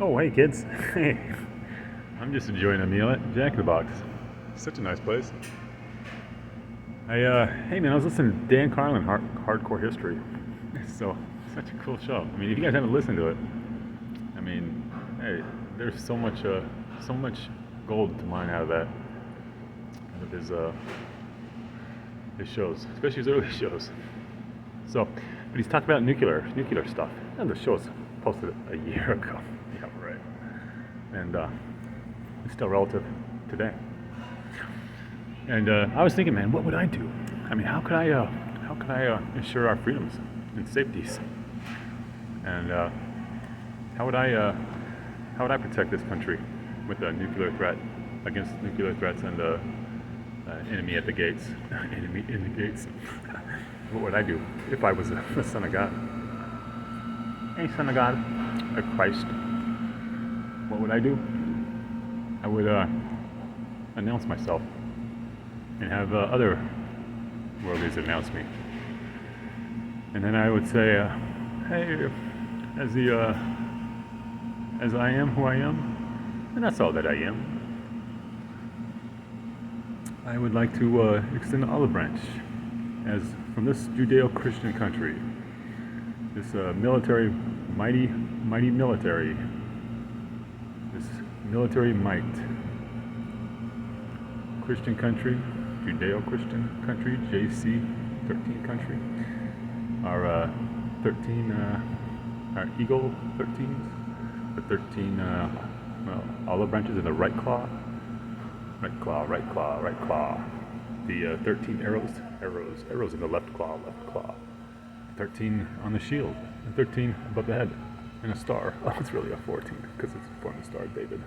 Oh, hey kids. Hey, I'm just enjoying a meal at Jack in the Box. Such a nice place. Hey man, I was listening to Dan Carlin, Hardcore History. So, such a cool show. I mean, if you guys haven't listened to it, I mean, hey, there's so much gold to mine out of his shows, especially his early shows. So, but he's talking about nuclear stuff. And the show's posted a year ago. Yeah, right. And it's still relative today. And I was thinking, man, what would I do? I mean, how could I ensure our freedoms and safeties? And how would I protect this country with a nuclear threat against nuclear threats and enemy at the gates? Enemy in the gates. What would I do if I was a son of God? A son of God, a Christ. What would I do? I would announce myself and have other worldlies announce me. And then I would say, hey, as I am who I am, and that's all that I am. I would like to extend the olive branch as from this Judeo-Christian country, this military, mighty military, this military might, Christian country, Judeo-Christian country, JC 13 country, our 13, our Eagle 13s, the 13 olive branches in the right claw, the 13 arrows in the left claw, 13 on the shield, and 13 above the head, and a star. Oh, it's really a 14 because it's from the Star of David.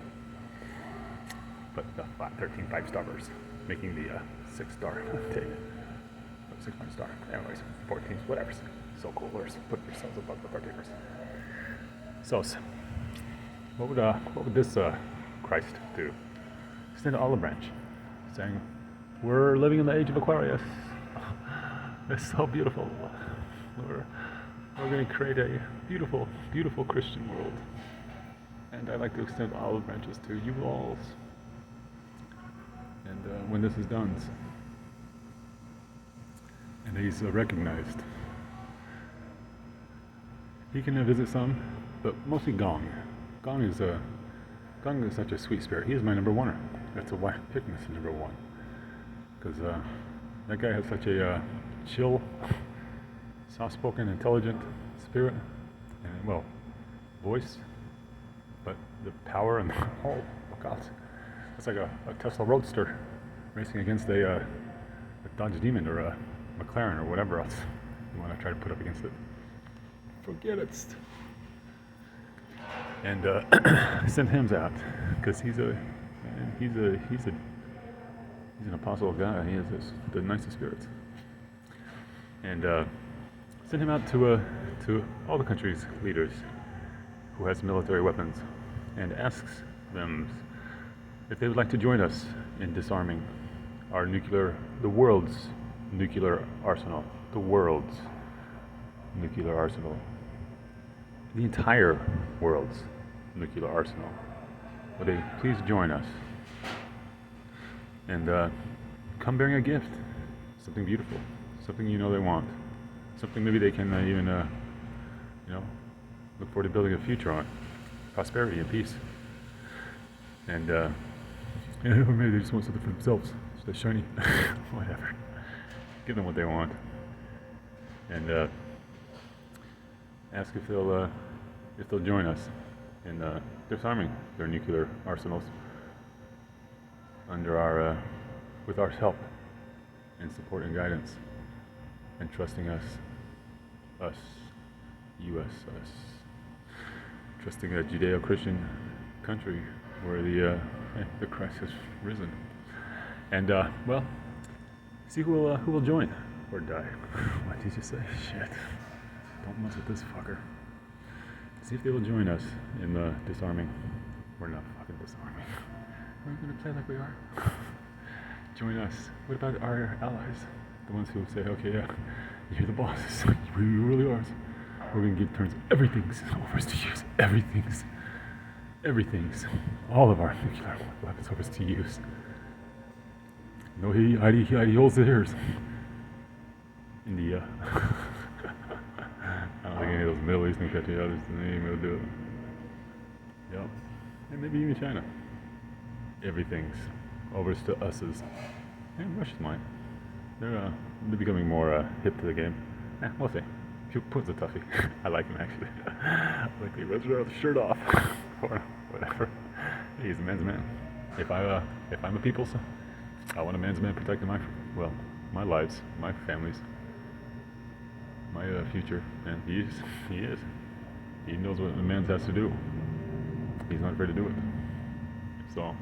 But the 13 5-stars, making the 6-star David. 6-point star. Anyways, 14s, whatever. So cool. Put yourselves above the particulars. So, what would this Christ do? Extend an olive branch, saying, "We're living in the age of Aquarius. It's so beautiful. We're going to create a beautiful, beautiful Christian world. And I'd like to extend olive branches to you all. And when this is done, and he's recognized, he can visit some, but mostly Gong. Gong is such a sweet spirit. He is my number one. That's why I picked him as number one, because that guy has such a chill, soft-spoken, intelligent spirit, and voice, but the power and oh God, it's like a Tesla Roadster racing against a Dodge Demon or a McLaren or whatever else you want to try to put up against it. Forget it. And send him out because he's an apostle of God. He has the nicest spirits. And send him out to all the country's leaders who has military weapons, and asks them if they would like to join us in disarming the world's nuclear arsenal. The world's nuclear arsenal. The entire world's nuclear arsenal. Would they please join us? And come bearing a gift. Something beautiful. Something they want. Something maybe they can even look forward to building a future on. Prosperity and peace. And or maybe they just want something for themselves. So they're shiny. Whatever. Give them what they want. And ask if they'll join us in disarming their nuclear arsenals with our help and support and guidance, and trusting us, U.S., trusting a Judeo-Christian country where the Christ has risen, and see who will join or die. What did you say? Shit! Don't mess with this fucker. See if they will join us in the disarming. We're not fucking disarming. We're gonna play like we are. Join us. What about our allies? The ones who say, okay, yeah, you're the bosses. You really are. We're gonna give turns. Everything's over to use. Everything's. everything's, all of our nuclear weapons weapons to use. No, he holds theirs. India. I don't think any of those Middle Eastern countries, others, they ain't gonna do it. Yep. And maybe even China. Everything's over to us's. And Russia's mine. They're becoming more hip to the game. We'll see. Putin's a toughie. I like him actually. Like he runs around with his shirt off. Or whatever. He's a man's man. If I'm a people's, I want a man's man protecting my lives, my families, my future. And he is. He knows what a man has to do. He's not afraid to do it. So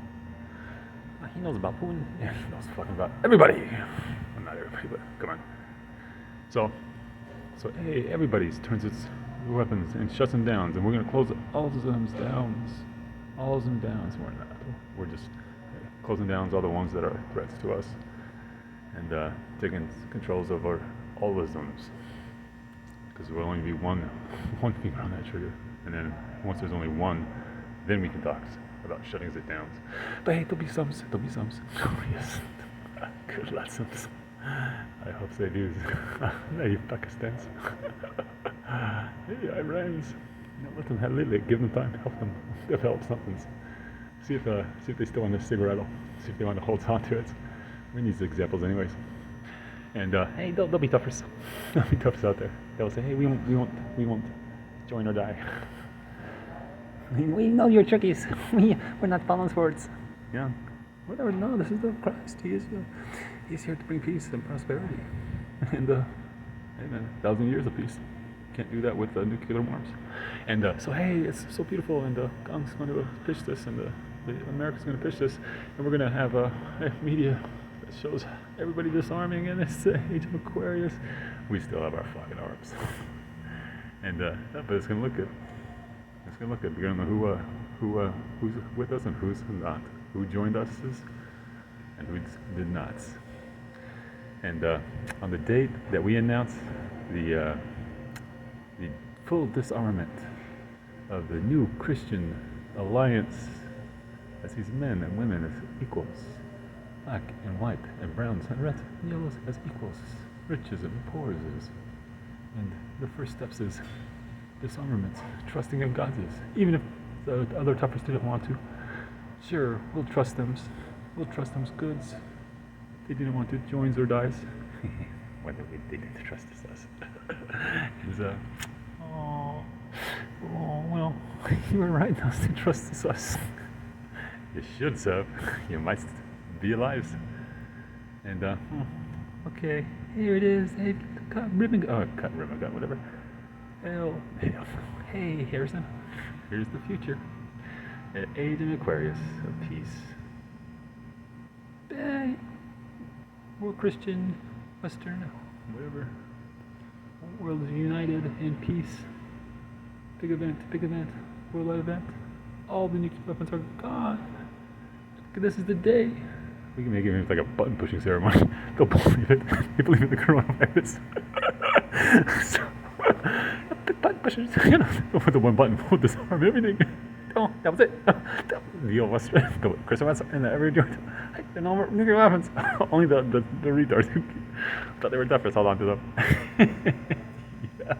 he knows about Putin. Yeah, he knows fucking about everybody. Well, not everybody, but come on. So hey, everybody's turns its weapons and shuts them down, and we're gonna close all of them down. All of them down. So we're just closing down all the ones that are threats to us, and taking controls over all of them. Because there will only be one finger on that trigger, and then once there's only one, then we can talk about shutting it down. But hey, there'll be some. Oh yes, good lessons. I hope they do. Hey, Pakistans. Hey, Irans. Let them give them time, help them develop something. See if they still want to cigarette. See if they want to hold on to it. We need these examples anyways. And hey, they'll be toughers. There'll be toughers out there. They'll say, hey, we won't join or die. We know you're trickies. We're not following swords. Yeah. Whatever. No, this is the Christ. He's here to bring peace and prosperity, and 1,000 years of peace. Can't do that with nuclear arms. And so hey, it's so beautiful, and Gong's going to pitch this, and America's going to pitch this, and we're going to have a media that shows everybody disarming in this age of Aquarius. We still have our fucking arms, and but it's going to look good. It's going to look good. We're going to know who's with us and who's not, who joined us and who did not. And on the date that we announced the full disarmament of the new Christian alliance, as these men and women as equals, black and white and browns and reds and yellows as equals, riches and poors, and the first steps is disarmament, trusting in God's, even if the other toughers didn't want to. Sure, we'll trust them. We'll trust them's goods. They didn't want to joins or dies. When they didn't trust us. Well, you were right not to trust us. You should have. You might be alive. And okay, here it is. Hey, cut ribbon gun, whatever. Hey, Harrison. Here's the future. Age in Aquarius of peace. More Christian, Western, whatever. World is united in peace. Big event, worldwide event. All the nuclear weapons are gone. This is the day. We can make it like a button pushing ceremony. They'll believe it. They believe in the coronavirus. So, button pushers, with the one button, we'll disarm everything. Oh, that was it. The Chris Evans and every joint. No more nuclear weapons. Only the retards who thought they were toughest held on to them. Yeah.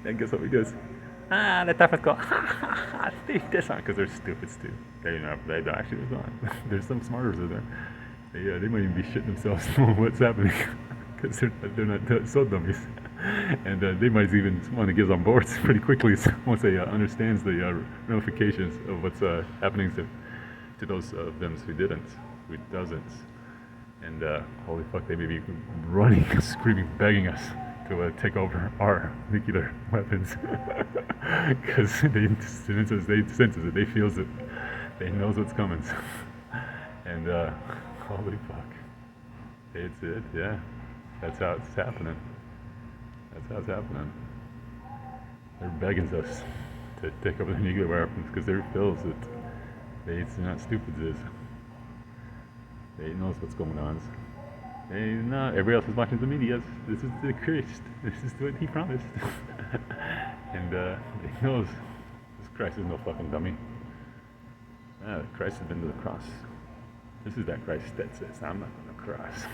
Then guess what we do is, the toughest go, they disarm because they're stupid. They don't actually respond. There's some smarters in there. They might even be shitting themselves knowing what's happening because they're not so dummies. And they might even want to get on board pretty quickly once they understands the ramifications of what's happening to those of them who doesn't. And holy fuck, they may be running, screaming, begging us to take over our nuclear weapons because they sense it, they feels it, they knows what's coming. And holy fuck, it's it, yeah. That's how it's happening. They're begging us to take over the nuclear weapons because they feels that they're not stupid as. They knows what's going on. They not everybody else is watching the media. This is the Christ. This is what he promised. And he knows this Christ is no fucking dummy. Christ has been to the cross. This is that Christ that says, I'm not going to cross.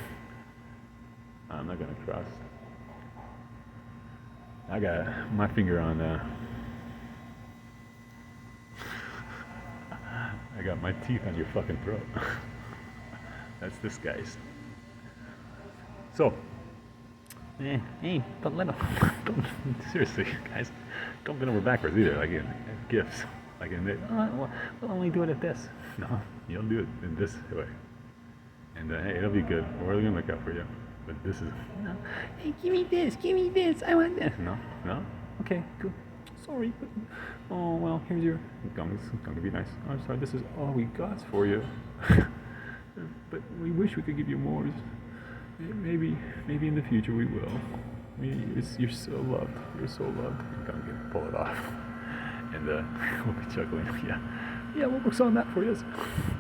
I'm not going to cross. I got my finger on, I got my teeth on your fucking throat. That's this guy's. So, hey, don't let him, seriously, guys, don't bend over backwards either, like in gifts. Like in this, we'll only do it at this. No, you'll do it in this way. And hey, it'll be good. We're really gonna look out for you. But this is, no, hey, give me this, I want this. No, okay, good. Sorry, but, oh, well, here's your gums. It's gonna be nice. I'm sorry, this is all we got for you. But we wish we could give you more. Maybe in the future we will. You're so loved. You're so loved. I'm gonna pull it off. And we'll be chuckling. Yeah, we'll work on that for you.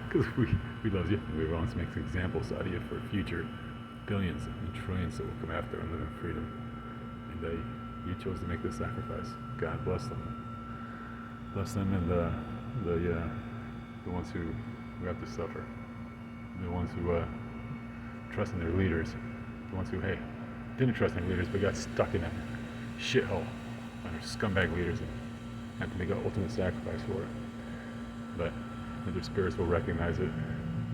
Because we love you. We want to make some examples out of you for future billions and trillions that will come after and live in freedom. And you chose to make this sacrifice. God bless them. Bless them and the ones who have to suffer. The ones who trust in their leaders. The ones who, hey, didn't trust in their leaders but got stuck in a shithole under scumbag leaders and had to make an ultimate sacrifice for it. But their spirits will recognize it,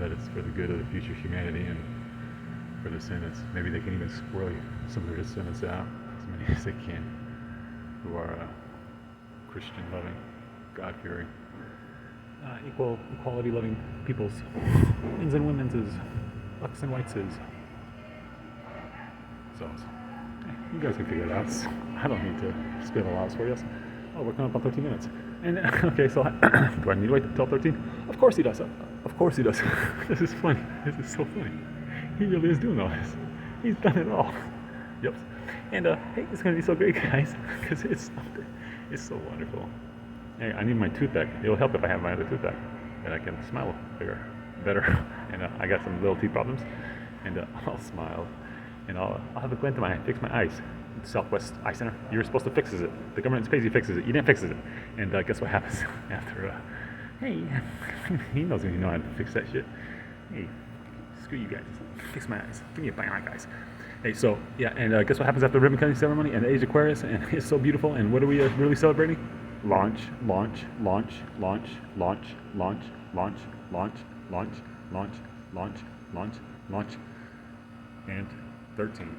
that it's for the good of the future humanity and for the descendants. Maybe they can even squirrel some of their descendants out, as many as they can, who are Christian loving, God fearing, equality loving peoples, men's and women's, blacks and whites. So you guys can figure it out. I don't need to spit all out for you. Oh, we're coming up on 13 minutes. And okay, so do I need to wait until 13? Of course he does. Of course he does. This is funny. This is so funny. He really is doing all this. He's done it all. Yep. And hey, it's gonna be so great, guys, because it's so wonderful. Hey, I need my tooth back. It'll help if I have my other tooth back, and I can smile better. And I got some little teeth problems, and I'll smile, and I'll have a glint in my eye, fix my eyes. Southwest Eye Center. You're supposed to fix it. The government pays you fixes it. You didn't fix it. And guess what happens after? Hey, he knows when you know how to fix that shit. Hey, screw you guys. Fix my eyes. Give me a bionic eyes. Hey, so yeah, and guess what happens after the ribbon cutting ceremony and the age of Aquarius? And it's so beautiful. And what are we really celebrating? Launch, and 13.